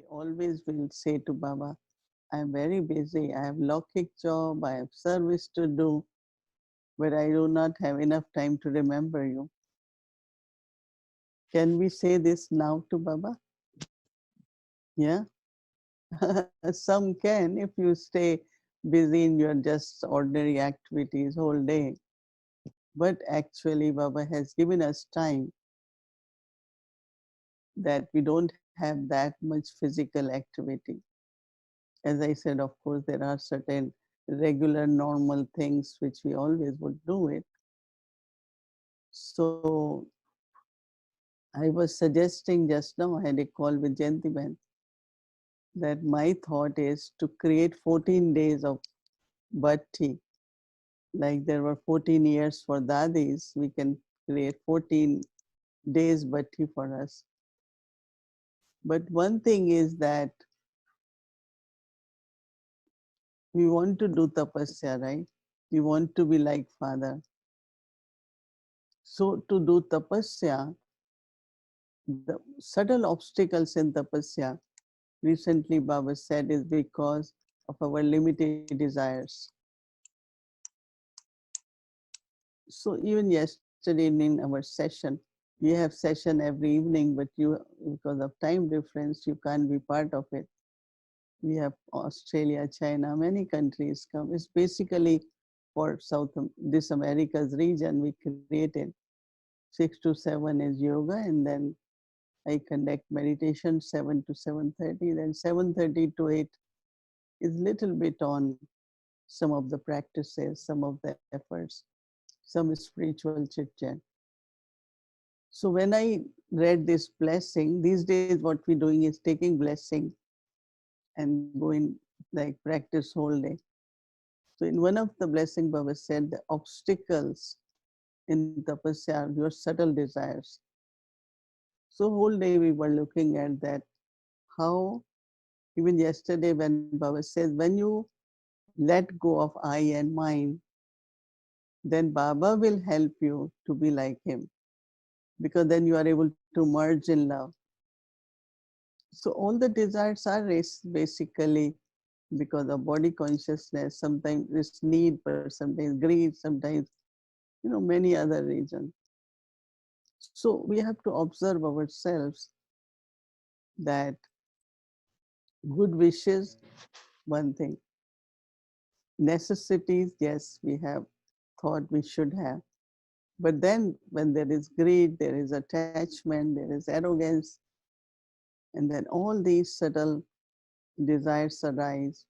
always will say to Baba, I'm very busy. I have Lokik job. I have service to do, but I do not have enough time to remember you. Can we say this now to Baba? Yeah. Some can if you stay busy in your just ordinary activities whole day. But actually, Baba has given us time that we don't have that much physical activity. As I said, of course, there are certain regular, normal things which we always would do it. So I was suggesting just now, I had a call with Jayantiben, that my thought is to create 14 days of bhakti. Like there were 14 years for dadis, we can create 14 days bhakti for us. But one thing is that we want to do tapasya, right? We want to be like Father. So to do tapasya, the subtle obstacles in tapasya, recently Baba said, is because of our limited desires. So even yesterday in our session, we have session every evening, but you, because of time difference, you can't be part of it. We have Australia, China, many countries come. It's basically for this America's region we created. 6 to 7 is yoga, and then I conduct meditation 7 to 7:30. Then 7:30 to 8 is little bit on some of the practices, some of the efforts, some spiritual chit chat. So when I read this blessing, these days what we're doing is taking blessing and going like practice whole day. So in one of the blessing, Baba said the obstacles in tapasya are your subtle desires. So whole day we were looking at that, how even yesterday when Baba says, when you let go of I and mine, then Baba will help you to be like him, because then you are able to merge in love. So all the desires are basically because of body consciousness. Sometimes it's need, but sometimes greed, sometimes many other reasons. So we have to observe ourselves that good wishes, one thing. Necessities, yes, we have thought we should have. But then when there is greed, there is attachment, there is arrogance, and then all these subtle desires arise.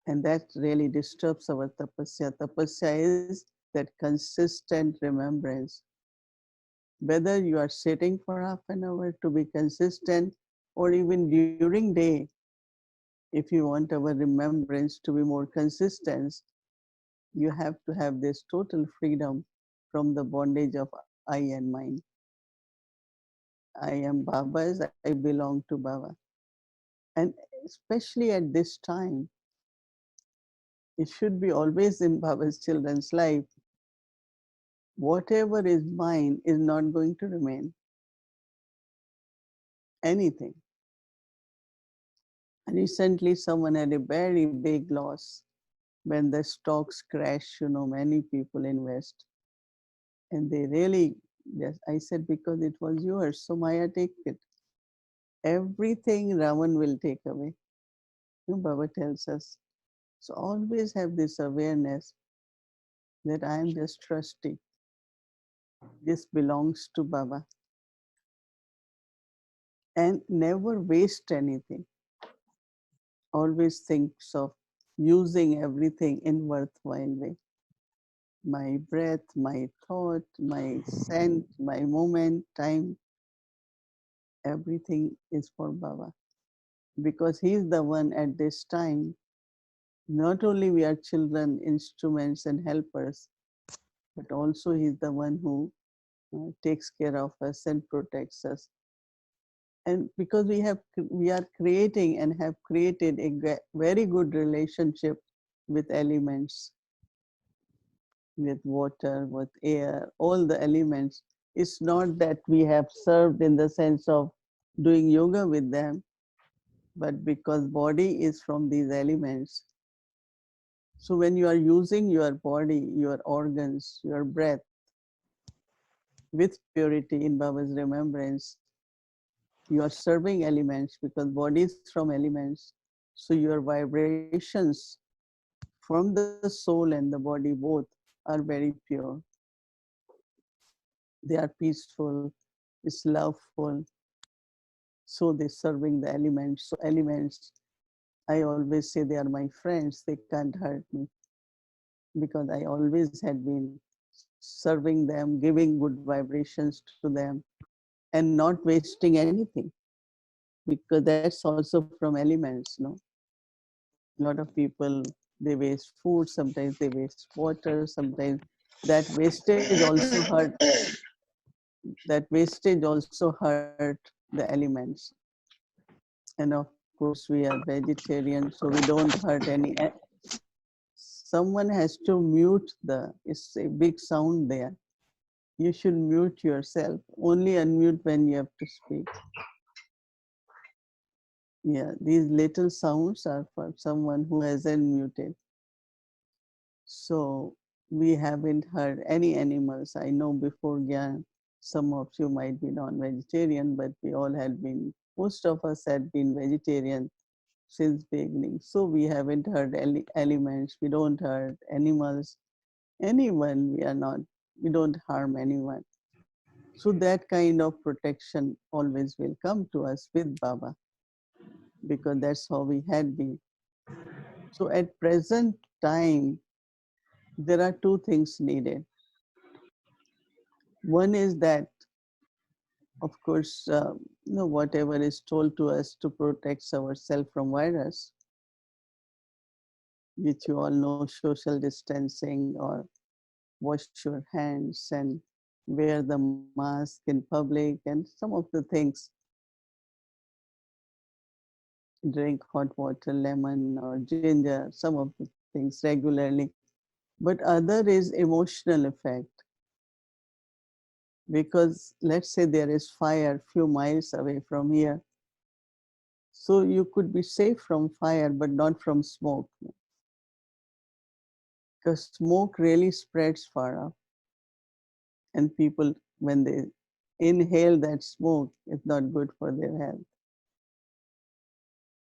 And that really disturbs our tapasya. Tapasya is that consistent remembrance. Whether you are sitting for half an hour to be consistent, or even during day, if you want our remembrance to be more consistent, you have to have this total freedom from the bondage of I and mine. I am Baba's, I belong to Baba. And especially at this time, it should be always in Baba's children's life. Whatever is mine is not going to remain. Anything. Recently, someone had a very big loss when the stocks crash. Many people invest, and they really, yes, I said, because it was yours, so Maya, take it. Everything Raman will take away. Baba tells us. So always have this awareness that I am just trustee. This belongs to Baba. And never waste anything. Always thinks of using everything in worthwhile way. My breath, my thought, my scent, my moment, time, everything is for Baba. Because He's the one at this time, not only we are children, instruments and helpers, but also He's the one who takes care of us and protects us. And because we are creating and have created a very good relationship with elements, with water, with air, all the elements. It's not that we have served in the sense of doing yoga with them, but because body is from these elements. So when you are using your body, your organs, your breath with purity in Baba's remembrance, you are serving elements because body is from elements. So your vibrations from the soul and the body both are very pure. They are peaceful, it's loveful. So they're serving the elements. So elements, I always say they are my friends. They can't hurt me because I always had been serving them, giving good vibrations to them, and not wasting anything because that's also from elements. No, a lot of people, they waste food. Sometimes they waste water. Sometimes that wastage also hurt. That wastage also hurt the elements. And of course, we are vegetarian, so we don't hurt any. Someone has to mute the. It's a big sound there. You should mute yourself. Only unmute when you have to speak. Yeah, these little sounds are for someone who hasn't muted. So we haven't heard any animals. I know before Gyan, some of you might be non-vegetarian, but we all had been, most of us had been vegetarian since beginning. So we haven't heard elements. We don't hurt animals, anyone. We are not, we don't harm anyone. So that kind of protection always will come to us with Baba because that's how we had been. So at present time, there are two things needed. One is that, of course, whatever is told to us to protect ourselves from virus, which you all know, social distancing or wash your hands and wear the mask in public and some of the things, drink hot water, lemon or ginger, some of the things regularly. But other is emotional effect because let's say there is fire few miles away from here. So you could be safe from fire, but not from smoke. Because smoke really spreads far up. And people, when they inhale that smoke, it's not good for their health.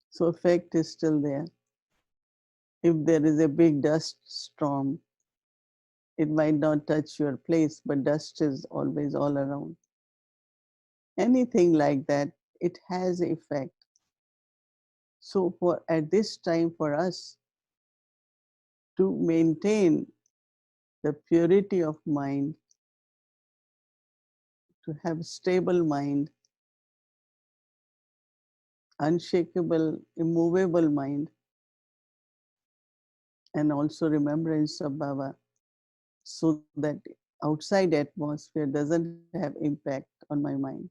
So effect is still there. If there is a big dust storm, it might not touch your place, but dust is always all around. Anything like that, it has effect. So for at this time for us to maintain the purity of mind, to have stable mind, unshakable, immovable mind, and also remembrance of Baba, so that outside atmosphere doesn't have impact on my mind.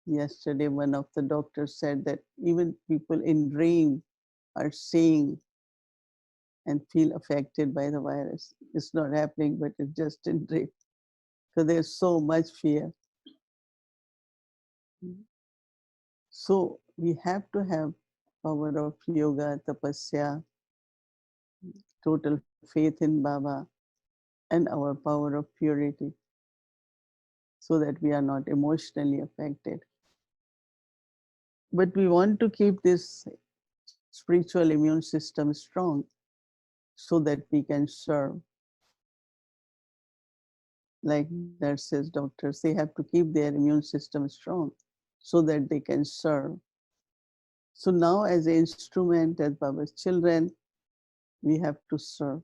Yesterday, one of the doctors said that even people in dream are seeing and feel affected by the virus. It's not happening, but it's just in dream. So there's so much fear. So we have to have power of yoga, tapasya, total faith in Baba, and our power of purity so that we are not emotionally affected. But we want to keep this spiritual immune system strong so that we can serve. Like nurses, doctors, they have to keep their immune system strong so that they can serve. So now, as an instrument, as Baba's children, we have to serve.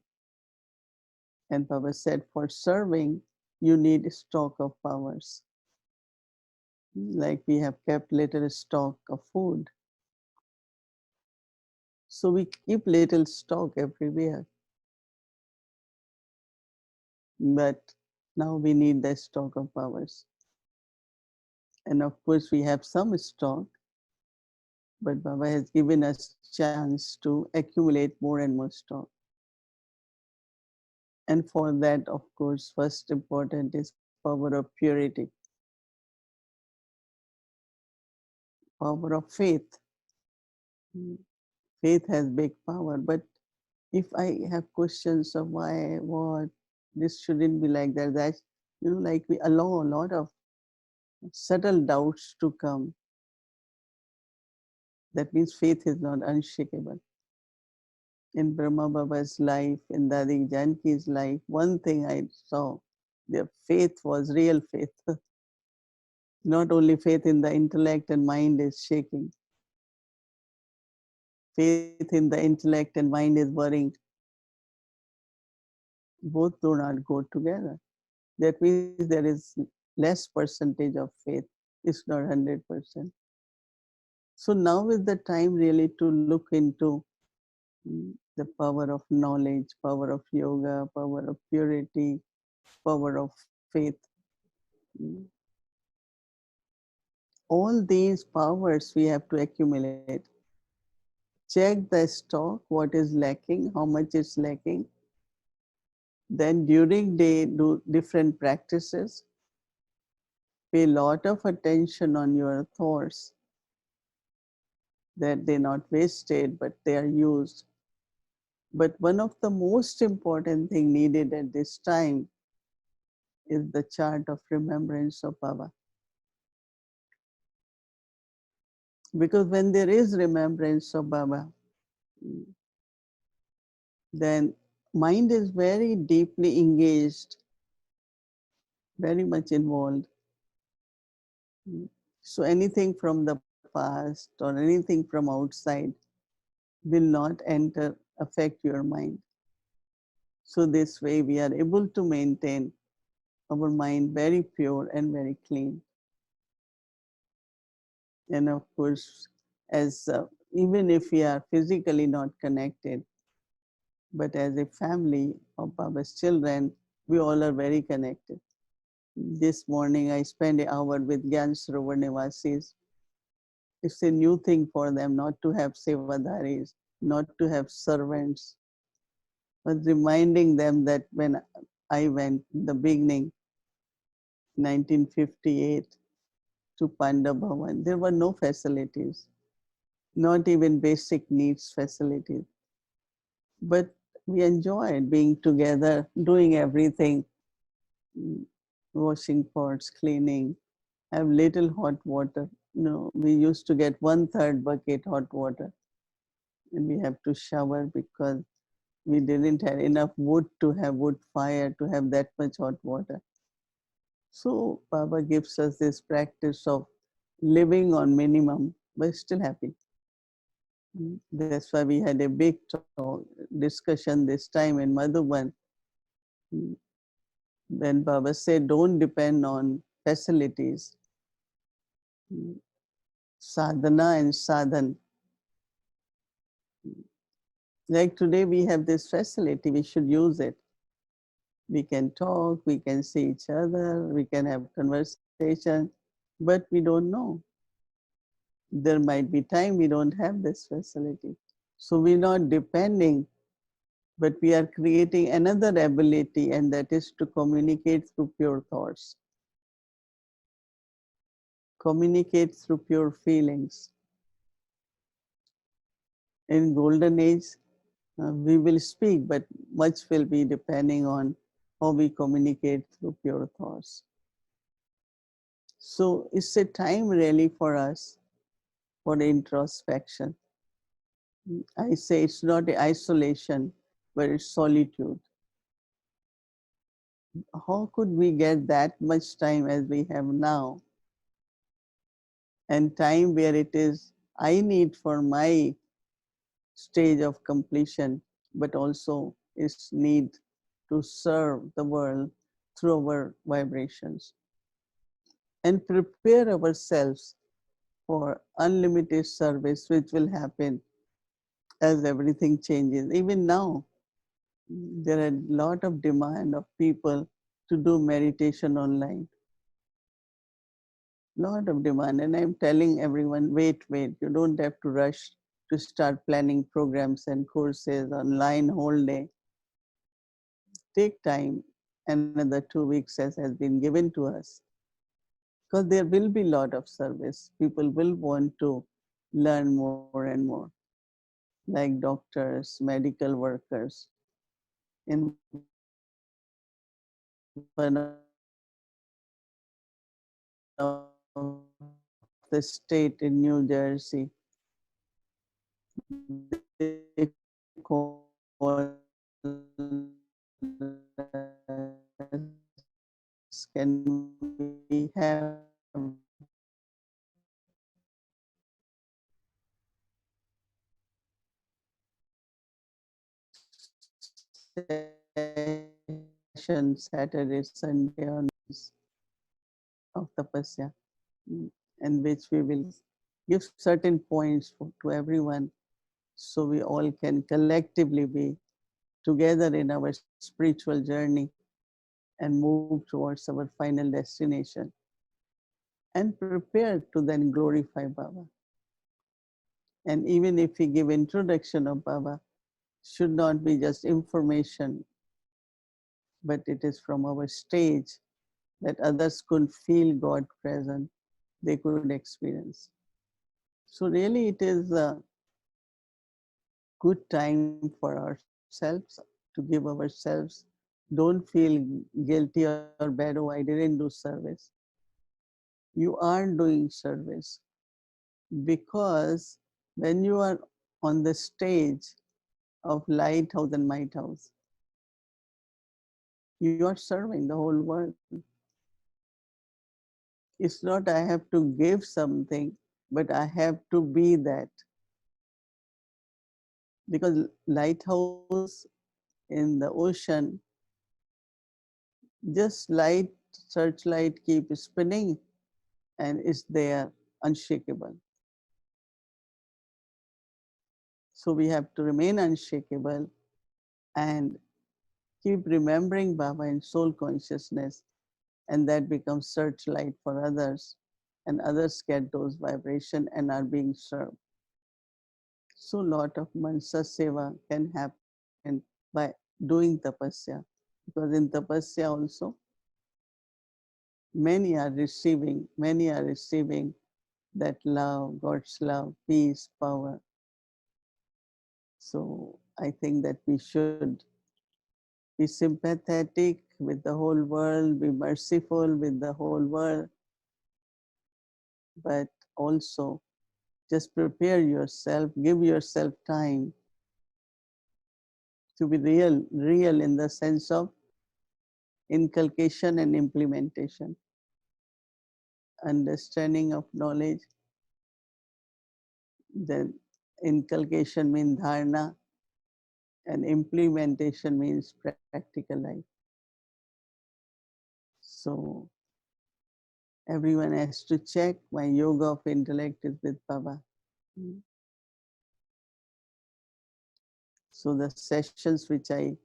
And Baba said, for serving, you need stock of powers. Like we have kept little stock of food. So we keep little stock everywhere. But now we need the stock of powers. And of course, we have some stock, but Baba has given us chance to accumulate more and more stock. And for that, of course, first important is power of purity. power of faith. Mm, Faith has big power, but if I have questions of why, what, this shouldn't be like that, like we allow a lot of subtle doubts to come. That means faith is not unshakable. In Brahma Baba's life, in Dadi Janki's life, one thing I saw, their faith was real faith. Not only faith in the intellect and mind is shaking, faith in the intellect and mind is worrying. Both do not go together. That means there is less percentage of faith. It's not 100%. So now is the time really to look into the power of knowledge, power of yoga, power of purity, power of faith. Mm. All these powers we have to accumulate. Check the stock, what is lacking, how much is lacking. Then during day, do different practices. Pay a lot of attention on your thoughts that they're not wasted, but they are used. But one of the most important thing needed at this time is the chant of remembrance of Baba. Because when there is remembrance of Baba, then mind is very deeply engaged, very much involved. So anything from the past or anything from outside will not enter, affect your mind. So this way we are able to maintain our mind very pure and very clean. And of course, as even if we are physically not connected, but as a family of Baba's children, we all are very connected. This morning I spent an hour with Gyan Sarovar Nivasis. It's a new thing for them not to have sevadaris, not to have servants, but reminding them that when I went in the beginning, 1958, to Panda Bhavan, there were no facilities, not even basic needs facilities. But we enjoyed being together, doing everything, mm, washing pots, cleaning, have little hot water. We used to get 1/3 bucket hot water, and we have to shower because we didn't have enough wood to have wood fire to have that much hot water. So Baba gives us this practice of living on minimum, but still happy. That's why we had a big talk, discussion this time in Madhuban, mm, when Baba said, don't depend on facilities. Mm, Sadhana and sadhan. Like today, we have this facility, we should use it. We can talk, we can see each other, we can have conversation, but we don't know. There might be time we don't have this facility. So we're not depending, but we are creating another ability, and that is to communicate through pure thoughts, communicate through pure feelings. In golden age, we will speak, but much will be depending on how we communicate through pure thoughts. So it's a time really for us for introspection. I say it's not isolation, but it's solitude. How could we get that much time as we have now? And time where it is, I need for my stage of completion, but also its need to serve the world through our vibrations and prepare ourselves for unlimited service, which will happen as everything changes. Even now, there are a lot of demand of people to do meditation online. Lot of demand. And I'm telling everyone, wait, you don't have to rush to start planning programs and courses online whole day. Take time, another 2 weeks as has been given to us. because there will be a lot of service. People will want to learn more and more, like doctors, medical workers. In one of the state in New Jersey, they session Saturday, Sunday on of tapasya, in which we will give certain points to everyone so we all can collectively be together in our spiritual journey and move towards our final destination and prepare to then glorify Baba. And even if we give introduction of Baba, should not be just information, but it is from our stage that others could feel God present, they could experience. So really it is a good time for ourselves to give ourselves. Don't feel guilty or bad, oh, I didn't do service. You are doing service because when you are on the stage of Lighthouse and Might House, you are serving the whole world. It's not I have to give something, but I have to be that. Because lighthouse in the ocean, just light, searchlight keep spinning and it's there, unshakable. So we have to remain unshakable and keep remembering Baba in soul consciousness, and that becomes searchlight for others, and others get those vibration and are being served. So lot of mansa seva can happen by doing tapasya, because in tapasya also many are receiving that love, God's love, peace, power. So I think that we should be sympathetic with the whole world, be merciful with the whole world, but also just prepare yourself, give yourself time to be real in the sense of inculcation and implementation. Understanding of knowledge, then inculcation means dharana, and implementation means practical life. So everyone has to check my yoga of intellect is with Baba. So the sessions which I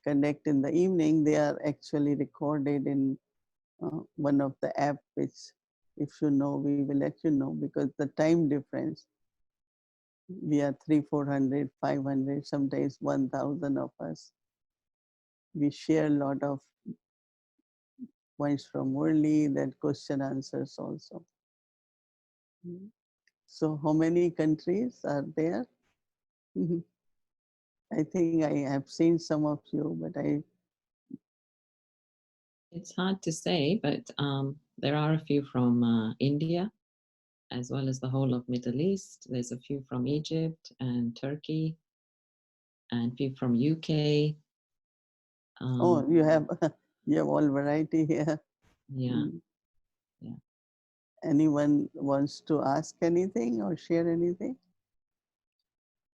conduct in the evening, they are actually recorded in one of the app, which if you know, we will let you know, because the time difference, we are 300, 400, 500, sometimes 1,000 of us. We share a lot of points from Murli, then question answers also. So how many countries are there? I think I have seen some of you, but It's hard to say, but there are a few from India, as well as the whole of Middle East. There's a few from Egypt and Turkey, and a few from UK. oh, you have you have all variety here. Yeah, Mm. yeah. Anyone wants to ask anything or share anything?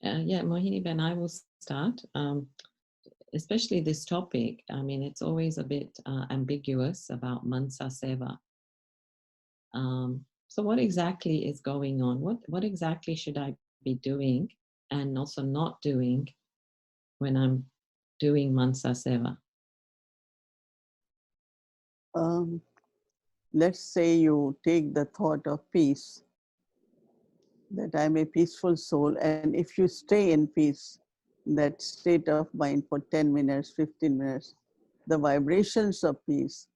Yeah, Mohini Ben, I will start. Especially this topic, I mean, it's always a bit ambiguous about Mansa Seva. So what exactly is going on? What exactly should I be doing and also not doing when I'm doing Mansa Seva? Um, let's say you take the thought of peace, that I'm a peaceful soul, and if you stay in peace, that state of mind for 10 minutes, 15 minutes, the vibrations of peace,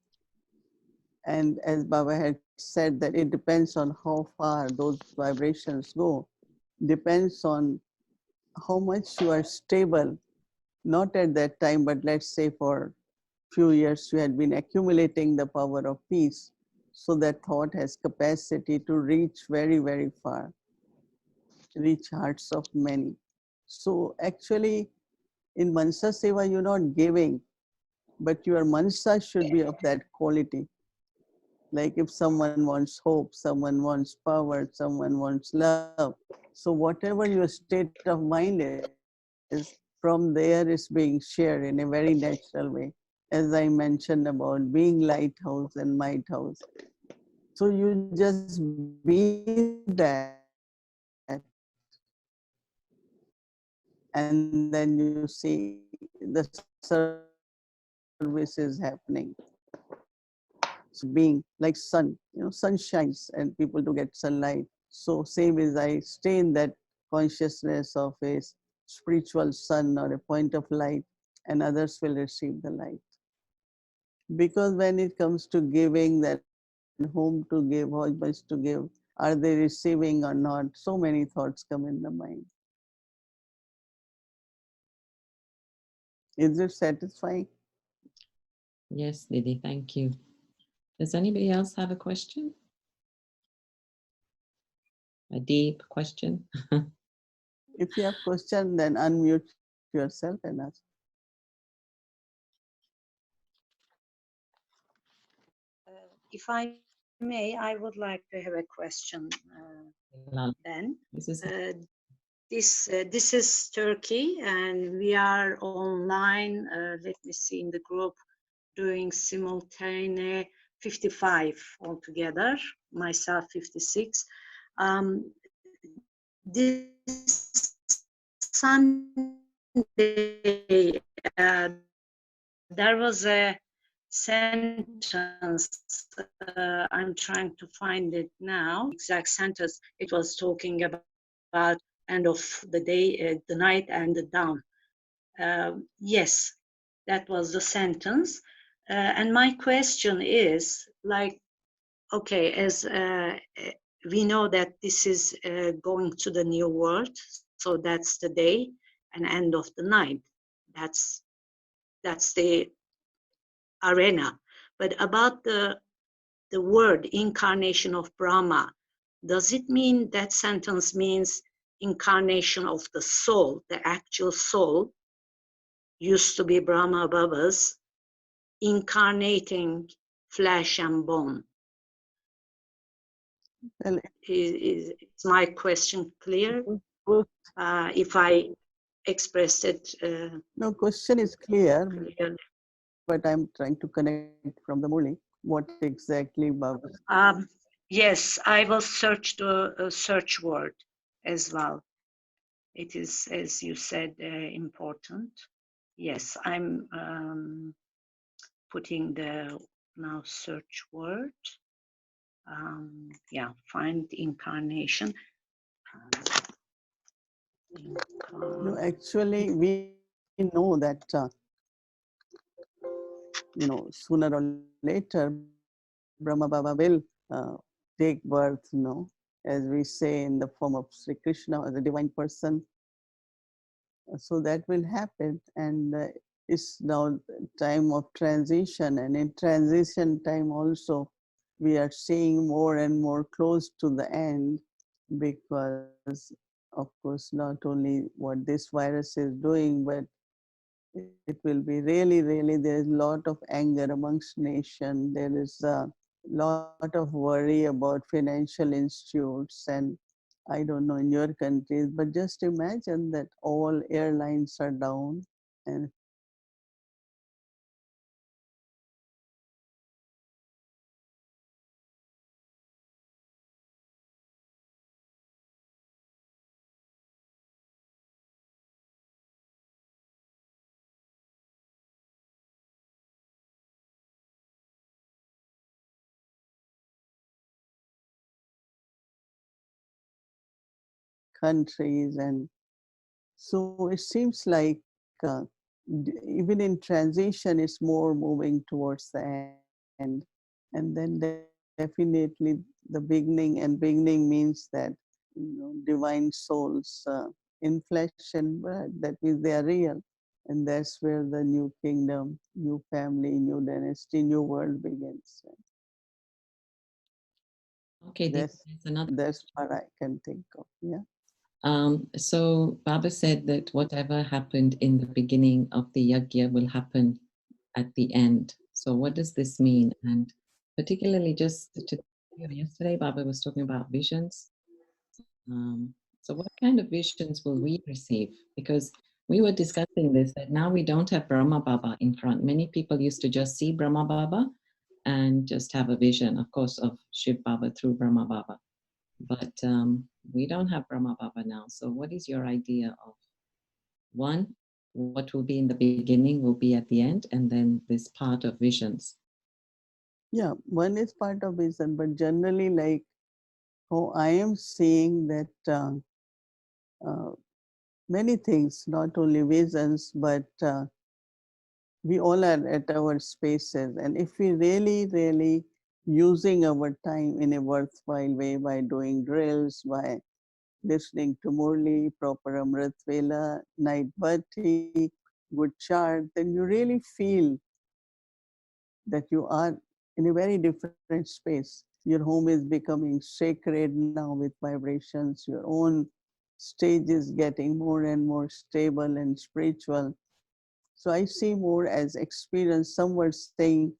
and as Baba had said that it depends on how far those vibrations go, depends on how much you are stable, not at that time, but let's say for few years you had been accumulating the power of peace. So that thought has capacity to reach very, very far, reach hearts of many. So actually in Mansa Seva, you're not giving, but your Mansa should be of that quality. Like if someone wants hope, someone wants power, someone wants love. So whatever your state of mind is, from there is being shared in a very natural way. As I mentioned about being lighthouse and lighthouse. So you just be that, and then you see the service is happening. So being like sun, sun shines and people do get sunlight. So same is I stay in that consciousness of a spiritual sun or a point of light, and others will receive the light. Because when it comes to giving, then whom to give, how much to give, are they receiving or not? So many thoughts come in the mind. Is it satisfying? Yes, Didi, thank you. Does anybody else have a question? A deep question? If you have question, then unmute yourself and ask. If I may, I would like to have a question, Ben. This is This is Turkey, and we are online. Let me see in the group doing simultaneous 55 altogether. Myself 56. This Sunday, there was a sentence. I'm trying to find it now. Exact sentence. It was talking about end of the day, the night, and the dawn. Yes, that was the sentence. And my question is, like, okay, as we know that this is going to the new world, so that's the day and end of the night. That's the arena. But about the word incarnation of Brahma, does it mean that sentence means incarnation of the soul, the actual soul, used to be Brahma Baba's, incarnating flesh and bone? Well, Is my question clear? both- If I expressed it no, question is clear, but I'm clearly. trying to connect from the Murli what exactly Baba. Yes, I will search the search word as well. It is, as you said, important. Yes, I'm putting the now search word. Yeah, find incarnation. No, actually, we know that sooner or later Brahma Baba will take birth, as we say in the form of Sri Krishna as a divine person. So that will happen, and it's now time of transition, and in transition time also we are seeing more and more close to the end, because of course not only what this virus is doing, but it will be really there is a lot of anger amongst nation. There is a lot of worry about financial institutes, and I don't know in your countries, but just imagine that all airlines are down and financial institutions are down. Countries, and so it seems like even in transition it's more moving towards the end, and then there will be definitely the beginning, and beginning means that divine souls in flesh and blood. That means they are real, and that's where the new kingdom, new family, new dynasty, new world begins. Okay, That's there's another that's question. what I can think of. Yeah. So Baba said that whatever happened in the beginning of the yajna will happen at the end. So what does this mean? And particularly just to yesterday, Baba was talking about visions. So what kind of visions will we receive? Because we were discussing this, that now we don't have Brahma Baba in front. Many people used to just see Brahma Baba and just have a vision, of course, of Shiv Baba through Brahma Baba. But we don't have Brahma Baba now. So what is your idea of one, what will be in the beginning will be at the end, and then this part of visions? Yeah, one is part of vision, but generally, like, oh, I am seeing that uh, many things, not only visions, but we all are at our spaces. And if we really, really using our time in a worthwhile way by doing drills, by listening to Murli, proper Amrit Vela, night bhatti, good chart, then you really feel that you are in a very different space. Your home is becoming sacred now with vibrations. Your own stage is getting more and more stable and spiritual. So I see more as experience. Some were saying,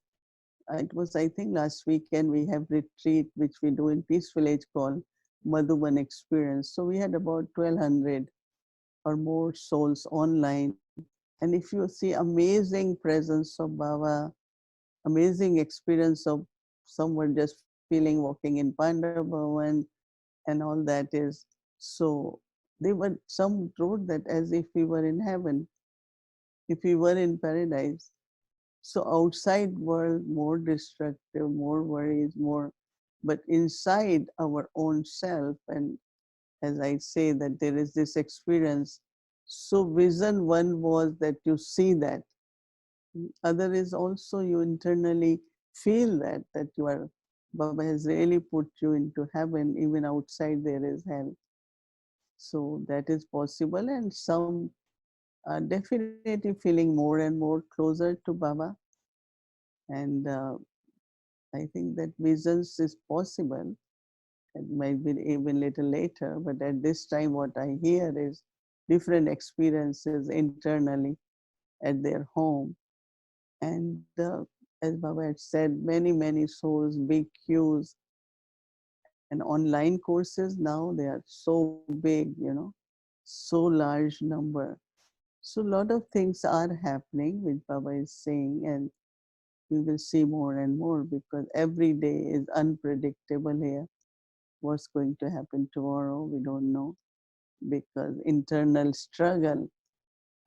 it was, I think, last weekend we have retreat, which we do in Peace Village called Madhuban Experience. So we had about 1,200 or more souls online. And if you see amazing presence of Baba, amazing experience of someone just feeling walking in Panda Bhavan and all that is. So they were, some wrote that as if we were in heaven, if we were in paradise. So outside world, more destructive, more worries, more, but inside our own self, and as I say that there is this experience. So vision one was that you see that. Other is also you internally feel that you are, Baba has really put you into heaven, even outside there is hell. So that is possible, and some are definitely feeling more and more closer to Baba. And I think that visions is possible. It might be even little later, but at this time, what I hear is different experiences internally at their home. And as Baba had said, many, many souls, big queues, and online courses now, they are so big, so large number. So a lot of things are happening, which Baba is saying, and we will see more and more because every day is unpredictable here. What's going to happen tomorrow, we don't know, because internal struggle,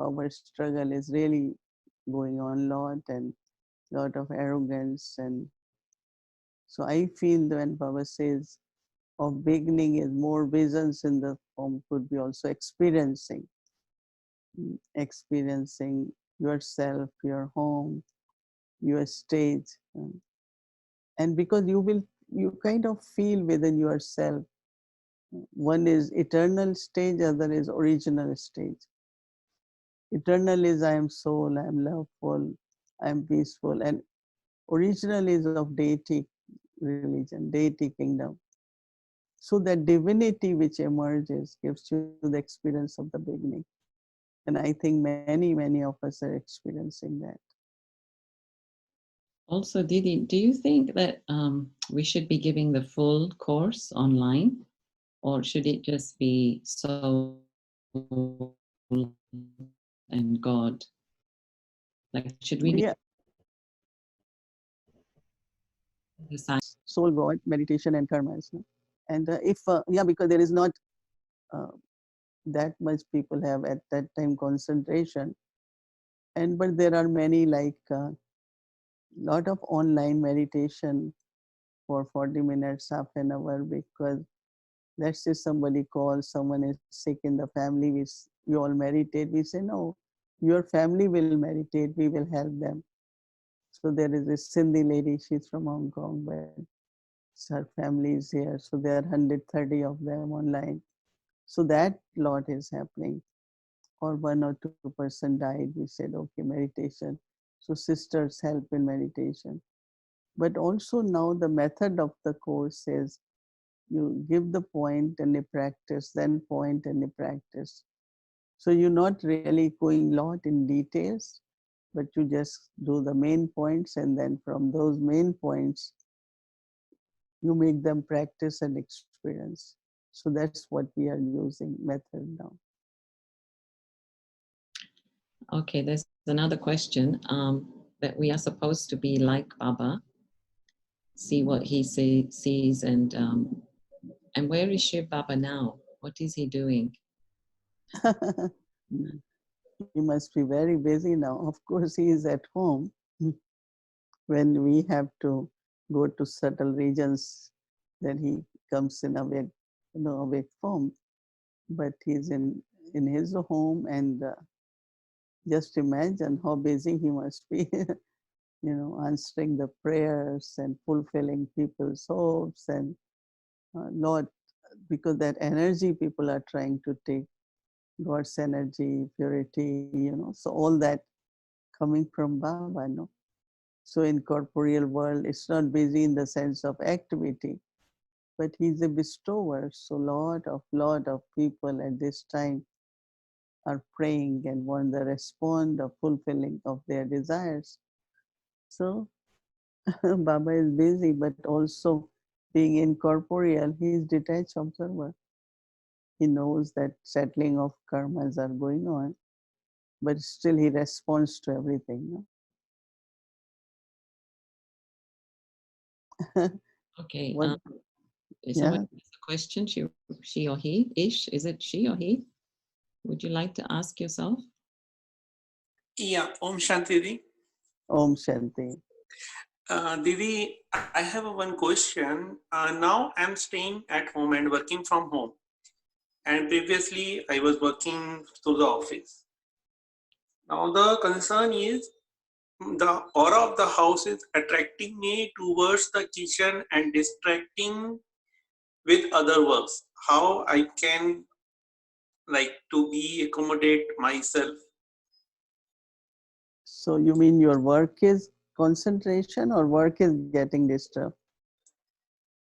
our struggle is really going on a lot, and lot of arrogance. And so I feel that when Baba says of beginning is more visions in the form, could be also experiencing yourself, your home, your stage. And because you kind of feel within yourself, one is eternal stage, other is original stage. Eternal is I am soul, I am loveful, I am peaceful, and original is of deity religion, deity kingdom. So that divinity which emerges gives you the experience of the beginning. And I think many, many of us are experiencing that. Also, Didi, do you think that we should be giving the full course online, or should it just be soul and God? Like, should we Yeah, the science? soul, God, meditation, and karmas. No? And if, yeah, because there is not uh, that much people have at that time concentration. And but there are many like lot of online meditation for 40 minutes, half an hour, because let's say somebody calls, someone is sick in the family, we all meditate. We say, no, your family will meditate, we will help them. So there is this Sindhi lady, she's from Hong Kong, but her family is here. So there are 130 of them online. So that lot is happening. Or 1 or 2% died. We said, okay, meditation. So sisters help in meditation. But also now the method of the course is you give the point and a practice, then point and a practice. So you're not really going lot in details, but you just do the main points, and then from those main points, you make them practice and experience. So that's what we are using method now. Okay, there's another question that we are supposed to be like Baba, see what he sees, and where is Shiv Baba now? What is he doing? He must be very busy now. Of course, he is at home. When we have to go to subtle regions, then he comes in awake, awake form. But he's in his home, and just imagine how busy he must be. Answering the prayers and fulfilling people's hopes and Lord, because that energy people are trying to take, God's energy, purity, so all that coming from Baba, no. So in corporeal world, it's not busy in the sense of activity, but he's a bestower. So lot of people at this time are praying and want the respond of fulfilling of their desires. So Baba is busy, but also being incorporeal, he is detached observer. He knows that settling of karmas are going on, but still he responds to everything. No? Okay, What? somebody Yeah. has a question, she or he, Ish, is it she or he? Would you like to ask yourself? Yeah, Om Shanti Di. Om Shanti. Didi, I have one question. Now I'm staying at home and working from home. And previously I was working through the office. Now the concern is the aura of the house is attracting me towards the kitchen and distracting with other works. How I can like to be accommodate myself. So you mean your work is concentration or work is getting disturbed?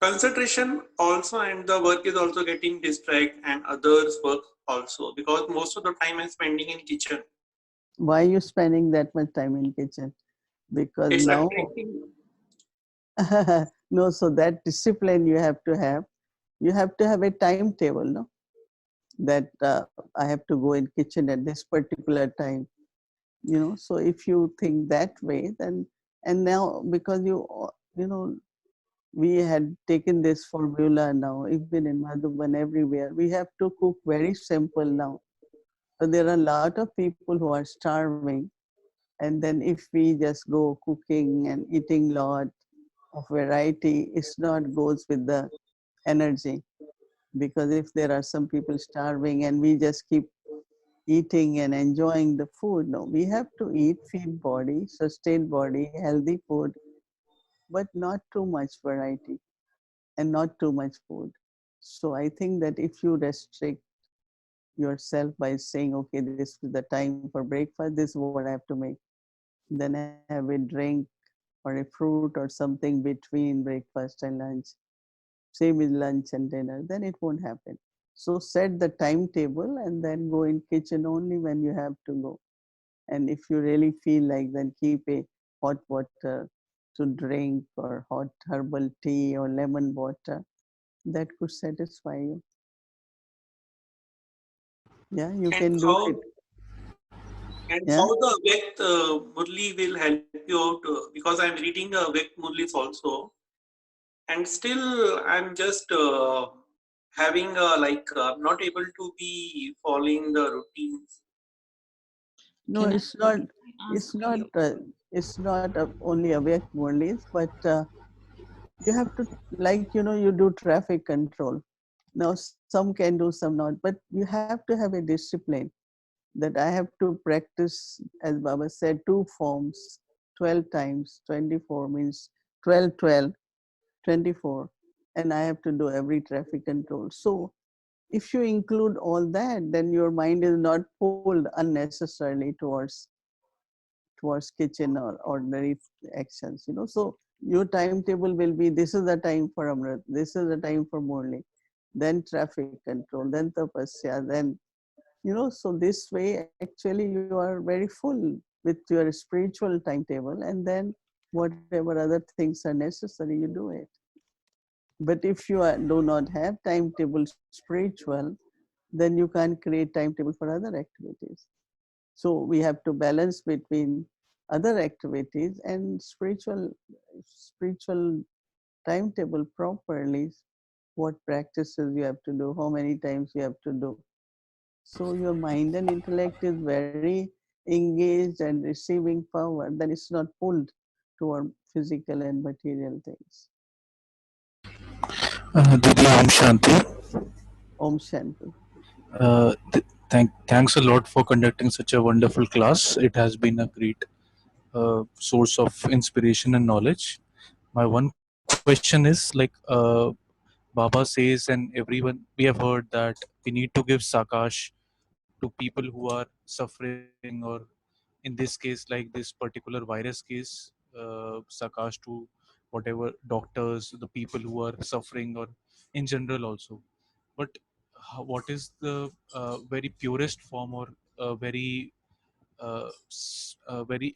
Concentration also, and the work is also getting distract and others work also, because most of the time I'm spending in kitchen. Why are you spending that much time in kitchen? Because It's now, attracting. no, so that discipline you have to have. You have to have a timetable, no? That I have to go in kitchen at this particular time. So if you think that way, then and now because we had taken this formula now, even in Madhuban, everywhere. We have to cook very simple now. So there are a lot of people who are starving. And then if we just go cooking and eating lot of variety, it's not goes with the energy. Because if there are some people starving and we just keep eating and enjoying the food, no, we have to eat, feed body, sustain body, healthy food, but not too much variety and not too much food. So I think that if you restrict yourself by saying, okay, this is the time for breakfast, this is what I have to make, then have a drink or a fruit or something between breakfast and lunch, same with lunch and dinner, then it won't happen. So set the timetable and then go in kitchen only when you have to go. And if you really feel like, then keep a hot water to drink or hot herbal tea or lemon water that could satisfy you. Yeah, you And can do how it. and Yeah. how the Vyakt Murli will help you out, because I'm reading Vyakt Murlis also, and still I'm just having like not able to be following the routines. No, Can I, it's not. can I ask It's where not. you It's not only awake Murlis, but you have to, like, you do traffic control. Now some can do, some not, but you have to have a discipline that I have to practice, as Baba said, 2 forms 12 times. 24 means 12, 12, 24. and I have to do every traffic control. So if you include all that, then your mind is not pulled unnecessarily towards kitchen or ordinary actions, So your timetable will be, this is the time for Amrit, this is the time for Murli, then traffic control, then tapasya, then, so this way actually you are very full with your spiritual timetable, and then whatever other things are necessary, you do it. But if you do not have timetable spiritual, then you can't create timetable for other activities. So we have to balance between other activities and spiritual timetable properly. What practices you have to do, how many times you have to do. So your mind and intellect is very engaged and receiving power, then it's not pulled toward physical and material things. Didi, Om Shanti. Om Shanti. Thanks a lot for conducting such a wonderful class. It has been a great source of inspiration and knowledge. My one question is Baba says, and everyone, we have heard that we need to give sakash to people who are suffering, or in this case, like this particular virus case, sakash to whatever doctors, the people who are suffering, or in general also. But what is the very purest form, or very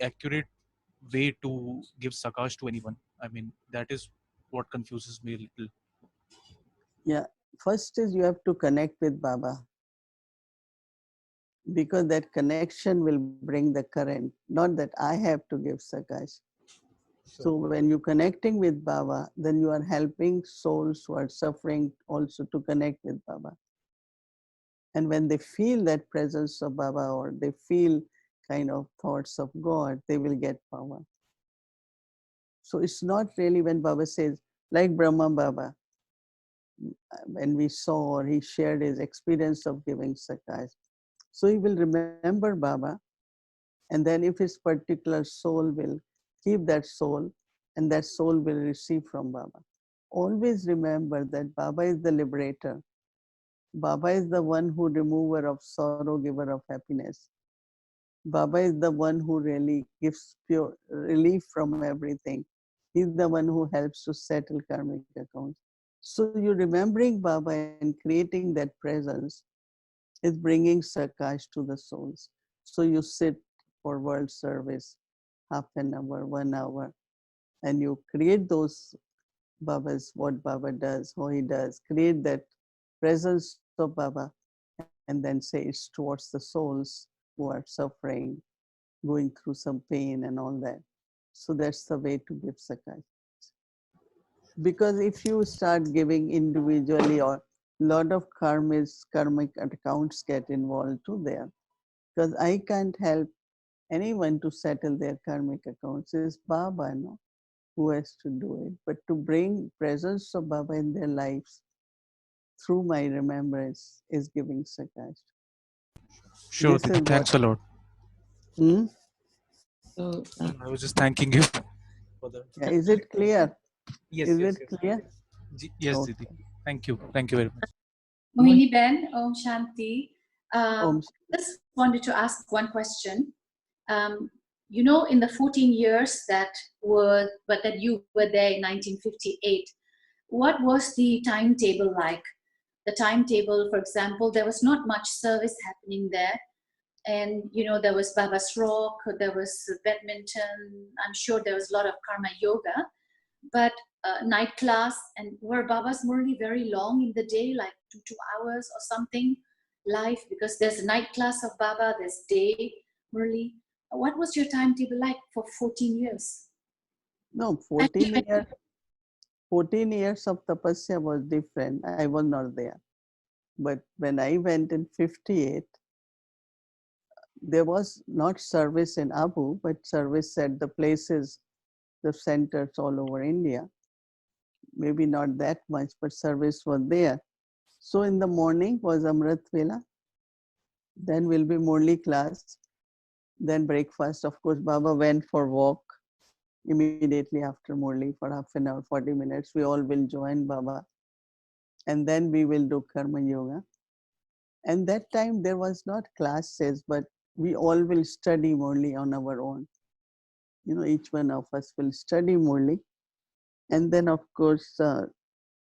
accurate way to give sakash to anyone? I mean, that is what confuses me a little. Yeah. First is you have to connect with Baba, because that connection will bring the current, not that I have to give sakash. Sure. So when you're connecting with Baba, then you are helping souls who are suffering also to connect with Baba. And when they feel that presence of Baba, or they feel kind of thoughts of God, they will get power. So it's not really when Baba says, like Brahma Baba, when we saw, or he shared his experience of giving sakash. So he will remember Baba, and then if his particular soul will keep that soul, and that soul will receive from Baba. Always remember that Baba is the liberator. Baba is the one who remover of sorrow, giver of happiness. Baba is the one who really gives pure relief from everything. He's the one who helps to settle karmic accounts. So you're remembering Baba and creating that presence is bringing sakash to the souls. So you sit for world service, half an hour, 1 hour, and you create those Babas, what Baba does, how he does, create that presence of Baba, and then say it's towards the souls who are suffering, going through some pain and all that. So that's the way to give sakash. Because if you start giving individually, or lot of karmic accounts get involved too there. Because I can't help anyone to settle their karmic accounts. It's Baba, no, who has to do it. But to bring presence of Baba in their lives through my remembrance is giving sakash. Sure, This Didi. is what. Thanks a lot. Hmm? So, I was just thanking you for that. Yeah, is it clear? Yes, Is yes, it yes. clear? Yes, Didi. Okay. Thank you. Thank you very much. Mohini Ben, Om Shanti. Om. Just wanted to ask one question. In the 14 years that you were there in 1958, what was the timetable like? The timetable, for example, there was not much service happening there. And, there was Baba's Rock, there was badminton. I'm sure there was a lot of karma yoga. But night class, and were Baba's Murli very long in the day, like 2 hours or something live? Because there's a night class of Baba, there's day Murli. What was your timetable like for 14 years? No, 14 years of tapasya was different. I was not there. But when I went in 58, there was not service in Abu, but service at the places, the centers all over India. Maybe not that much, but service was there. So in the morning was Amrit Vela, then will be Murli class, then breakfast. Of course, Baba went for walk immediately after Murli for half an hour, 40 minutes. We all will join Baba, and then we will do Karma Yoga. And that time there was not classes, but we all will study Murli on our own. Each one of us will study Murli. And then, of course,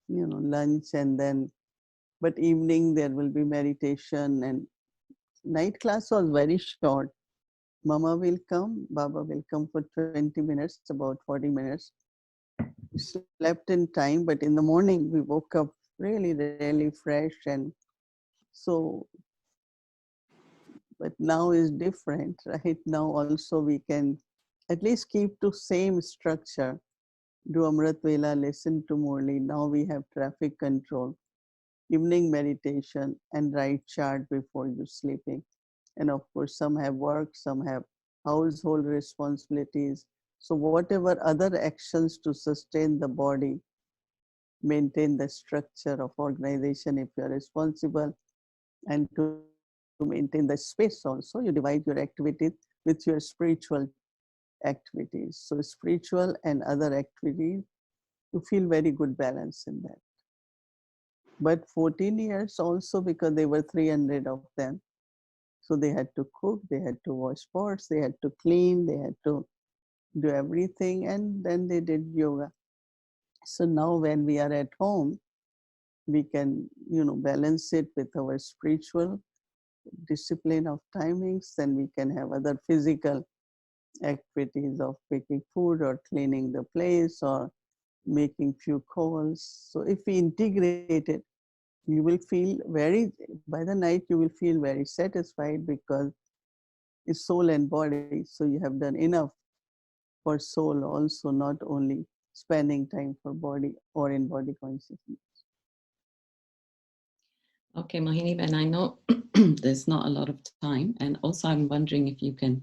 lunch, and then, but evening there will be meditation, and night class was very short. Mama will come, Baba will come for 20 minutes, about 40 minutes. We slept in time, but in the morning we woke up really, really fresh. And so, but now is different, right? Now also we can at least keep to same structure, do Amrit Vela, listen to Murli. Now we have traffic control, evening meditation, and write chart before you sleeping. And of course, some have work, some have household responsibilities. So whatever other actions to sustain the body, maintain the structure of organization if you are responsible, and to maintain the space also, you divide your activities with your spiritual activities. So spiritual and other activities, you feel very good balance in that. But 14 years also, because there were 300 of them. So they had to cook, they had to wash pots, they had to clean, they had to do everything, and then they did yoga. So now when we are at home, we can, balance it with our spiritual discipline of timings. Then we can have other physical activities of making food or cleaning the place or making few calls. So if we integrate it, you will feel by the night you will feel very satisfied, because it's soul and body. So you have done enough for soul also, not only spending time for body or in body consciousness. Okay, Mohini, and I know there's not a lot of time, and also I'm wondering if you can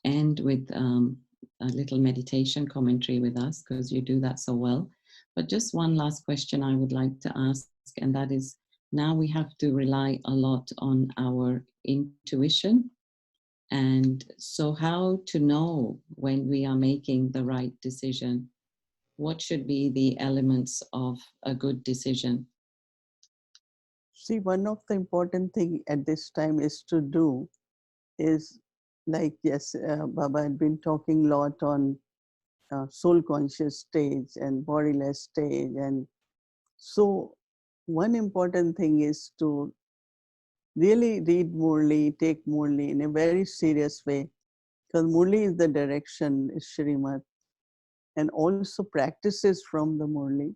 end with a little meditation commentary with us, because you do that so well. But just one last question I would like to ask, and that is, now we have to rely a lot on our intuition. And so how to know when we are making the right decision? What should be the elements of a good decision? See, one of the important thing at this time is to do is, like, yes, Baba had been talking a lot on soul conscious stage and bodiless stage. And so one important thing is to really read Murli, take Murli in a very serious way, because Murli is the direction, is Shrimat, and also practices from the Murli,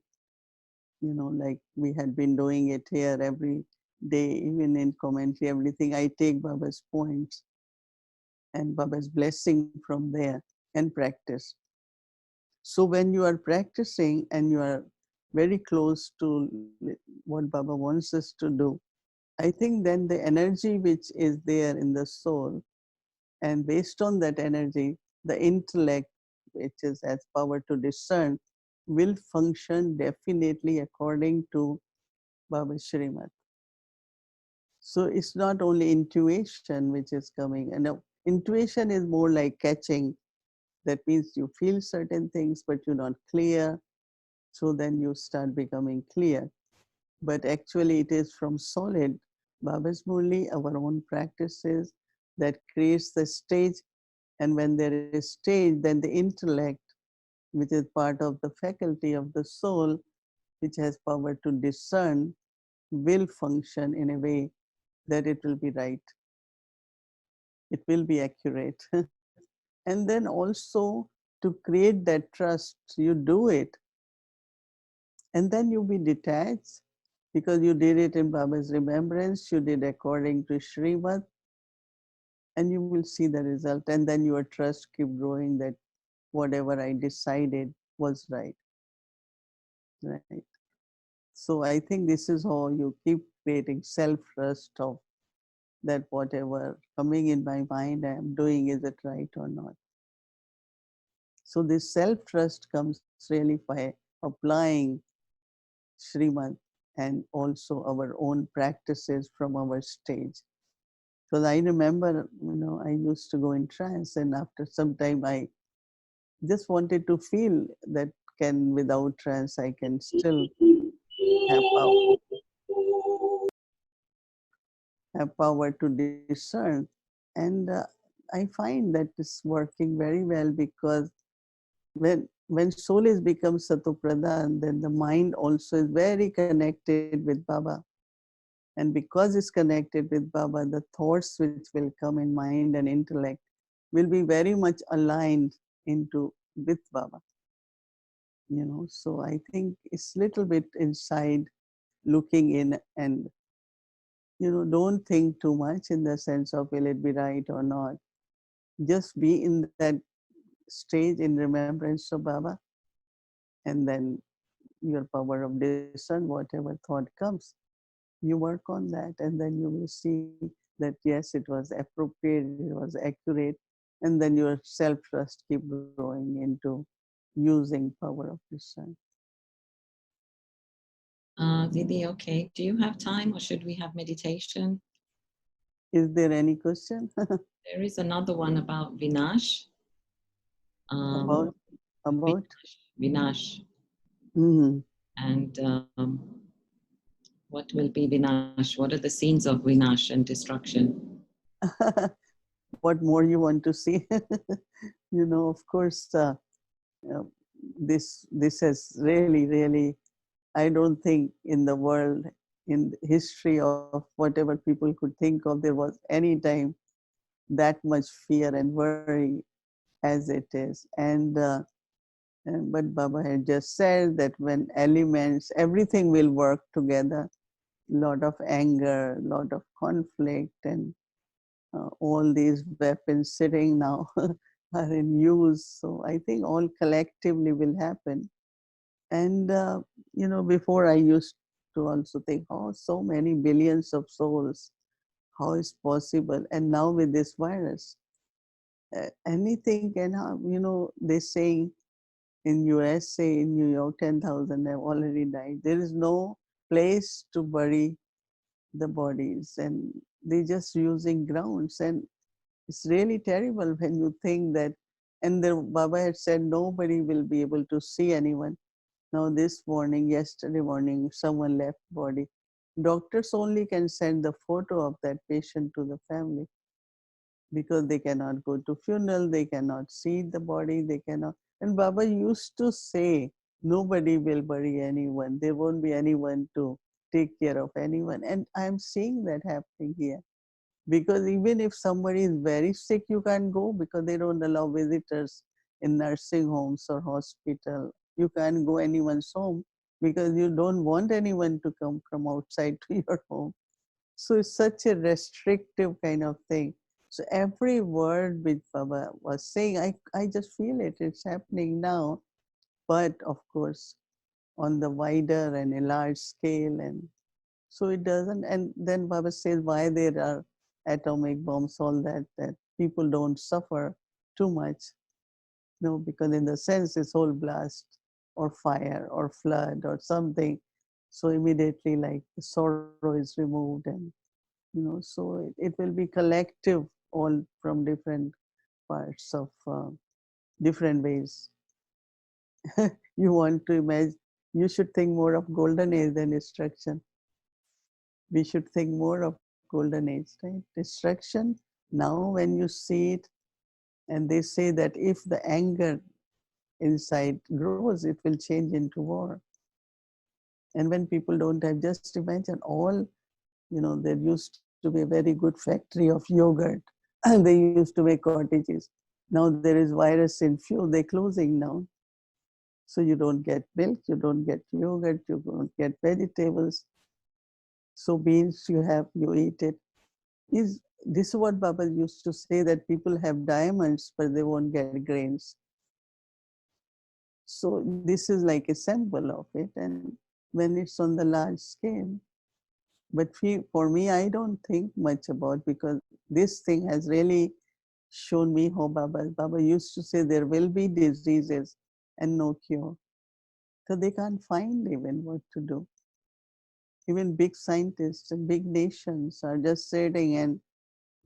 like we had been doing it here every day, even in commentary, everything. I take Baba's points and Baba's blessing from there and practice. So when you are practicing and you are very close to what Baba wants us to do, I think then the energy which is there in the soul, and based on that energy, the intellect, which is as power to discern, will function definitely according to Baba's Shrimat. So it's not only intuition which is coming, and intuition is more like catching. That means you feel certain things, but you're not clear. So then you start becoming clear. But actually it is from solid Baba's Murli, our own practices, that creates the stage. And when there is stage, then the intellect, which is part of the faculty of the soul, which has power to discern, will function in a way that it will be right. It will be accurate. And then also to create that trust, you do it. And then you be detached, because you did it in Baba's remembrance, you did according to Srimad, and you will see the result. And then your trust keep growing that whatever I decided was right. Right. So I think this is how you keep creating self-trust of that whatever coming in my mind I am doing, is it right or not? So this self-trust comes really by applying Srimad and also our own practices from our stage. Because I remember, I used to go in trance, and after some time I just wanted to feel that can without trance I can still have power to discern. And I find that it's working very well because when soul is become Satopradhan, then the mind also is very connected with Baba. And because it's connected with Baba, the thoughts which will come in mind and intellect will be very much aligned into with Baba. So I think it's little bit inside looking in and don't think too much in the sense of will it be right or not. Just be in that stage in remembrance of Baba, and then your power of discern, whatever thought comes, you work on that, and then you will see that yes, it was appropriate, it was accurate, and then your self-trust keep growing into using power of discern. Didi, okay. Do you have time or should we have meditation? Is there any question? There is another one about Vinash. about about Vinash. Mhm. And what will be Vinash? What are the scenes of Vinash and destruction? What more you want to see? Of course, uh, this has really, I don't think in the world, in the history of whatever people could think of, there was any time that much fear and worry as it is. But Baba had just said that when elements, everything will work together. Lot of anger, lot of conflict, and all these weapons sitting now are in use. So I think all collectively will happen. And before I used to also think, oh, so many billions of souls, how is possible? And now with this virus, anything can happen. They're saying in USA, in New York, 10,000 have already died. There is no place to bury the bodies, and they're just using grounds. And it's really terrible when you think that. And the Baba had said nobody will be able to see anyone. Now this morning, yesterday morning, someone left body. Doctors only can send the photo of that patient to the family because they cannot go to funeral, they cannot see the body, they cannot. And Baba used to say, nobody will bury anyone. There won't be anyone to take care of anyone. And I'm seeing that happening here. Because even if somebody is very sick, you can't go because they don't allow visitors in nursing homes or hospital. You can't go anyone's home because you don't want anyone to come from outside to your home. So it's such a restrictive kind of thing. So every word which Baba was saying, I just feel it. It's happening now. But of course, on the wider and a large scale. And so it doesn't. And then Baba says why there are atomic bombs, all that people don't suffer too much. No, because in the sense it's whole blast or fire or flood or something. So immediately like the sorrow is removed, and so it will be collective all from different parts of different ways. You want to imagine, you should think more of golden age than destruction. We should think more of golden age, right? Destruction, now when you see it, and they say that if the anger inside grows, it will change into war. And when people don't have, just imagine all, there used to be a very good factory of yogurt, and they used to make cottages. Now there is virus in few, they're closing now. So you don't get milk, you don't get yogurt, you don't get vegetables. So beans you have, you eat it. Is this is what Baba used to say, that people have diamonds but they won't get grains. So this is like a symbol of it, and when it's on the large scale. But for me, I don't think much about, because this thing has really shown me how Baba used to say there will be diseases and no cure. So they can't find even what to do. Even big scientists and big nations are just sitting and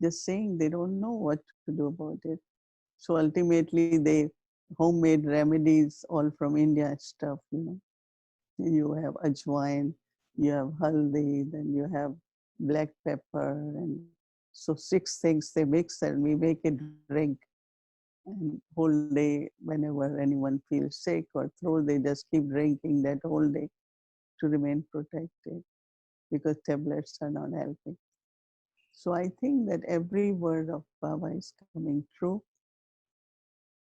just saying they don't know what to do about it. So ultimately, they homemade remedies, all from India stuff, You have ajwain, you have haldi, then you have black pepper, and so 6 things they mix and we make a drink. And whole day, whenever anyone feels sick or throat, they just keep drinking that whole day to remain protected because tablets are not helping. So I think that every word of Baba is coming true.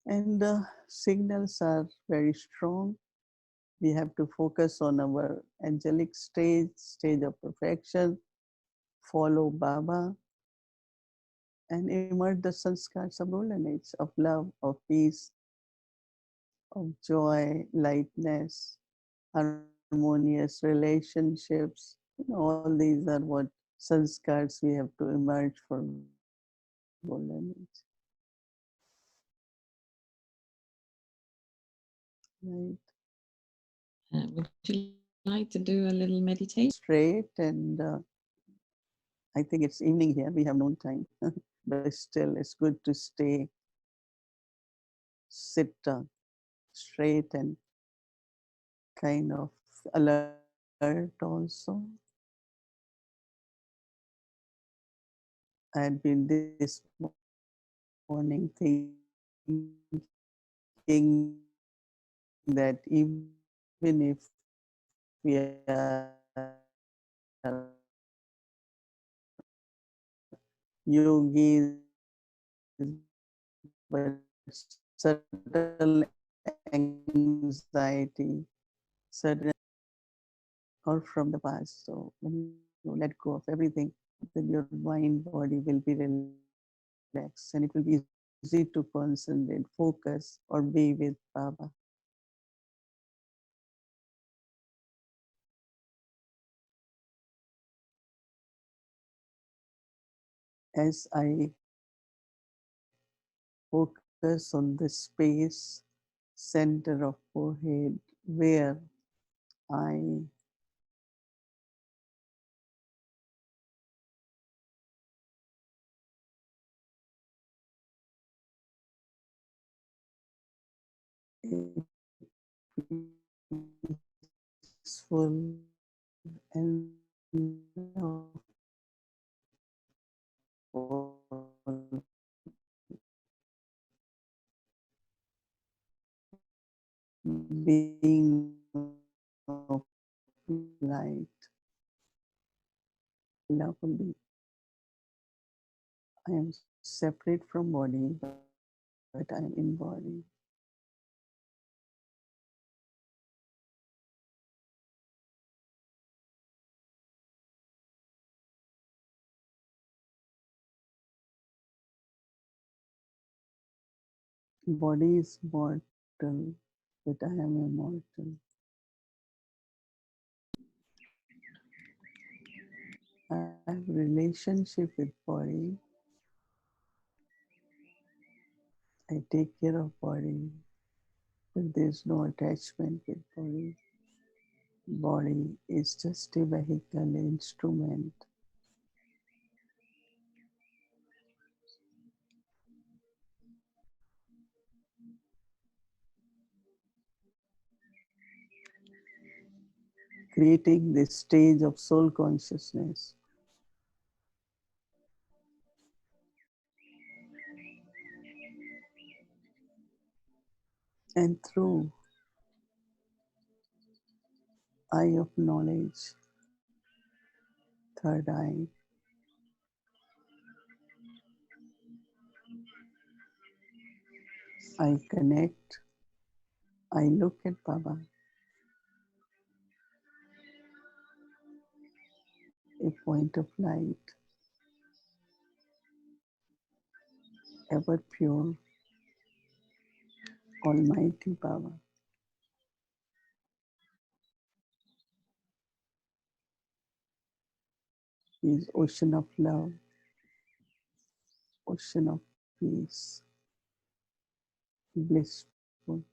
And the signals are very strong. We have to focus on our angelic stage of perfection, follow Baba, and immerse the sanskars of golden age of love, of peace, of joy, lightness, harmonious relationships. All these are what sanskars we have to emerge for golden age. Right. Would you like to do a little meditation? Straight, and I think it's evening here. We have noon time, but still, it's good to stay sit straight and kind of alert also. I had been this morning thinking that even if we are yogis, but subtle anxiety, certain or from the past. So when you let go of everything, then your mind, body will be relaxed and it will be easy to concentrate, focus, or be with Baba. As I focus on the space, center of forehead, where I peaceful and being of light, lovely. I am separate from body, but I am in body. Body is mortal, but I am immortal. I have relationship with body. I take care of body, but there's no attachment with body. Body is just a vehicle, instrument. Creating this stage of soul consciousness. And through eye of knowledge, third eye, I connect, I look at Baba, a point of light, ever pure, Almighty Baba. He is ocean of love, ocean of peace, blissful.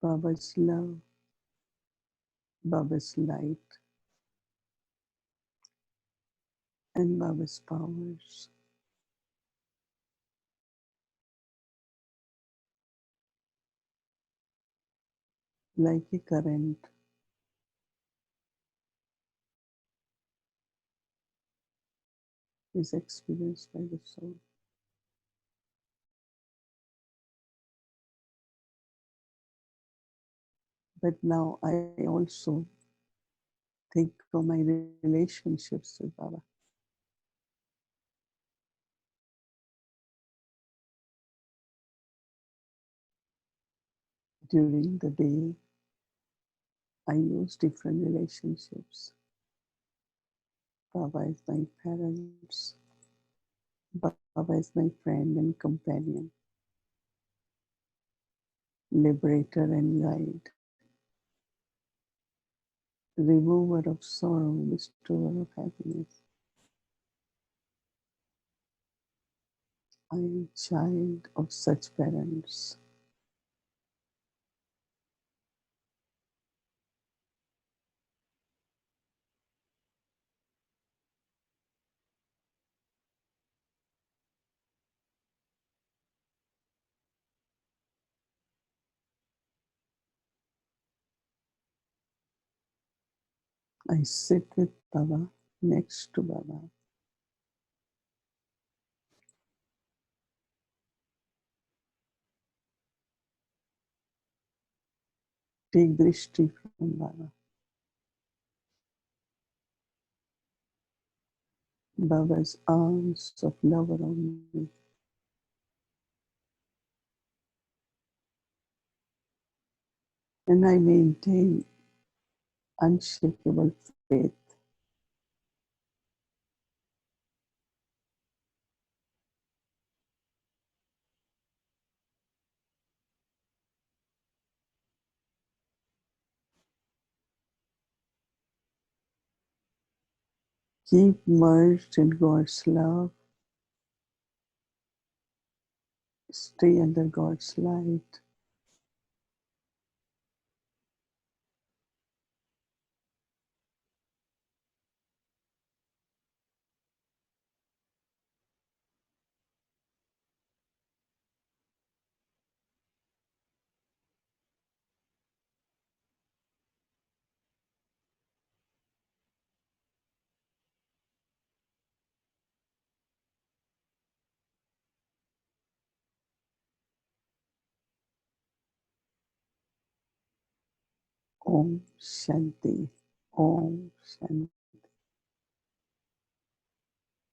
Baba's love, Baba's light, and Baba's powers. Like a current, is experienced by the soul. But now I also think of my relationships with Baba. During the day, I use different relationships. Baba is my parents. Baba is my friend and companion, liberator and guide, remover of sorrow, bestower of happiness. I am child of such parents. I sit with Baba, next to Baba. Take drishti from Baba. Baba's arms of love around me. And I maintain unshakable faith. Keep merged in God's love. Stay under God's light. Om Shanti. Om Shanti.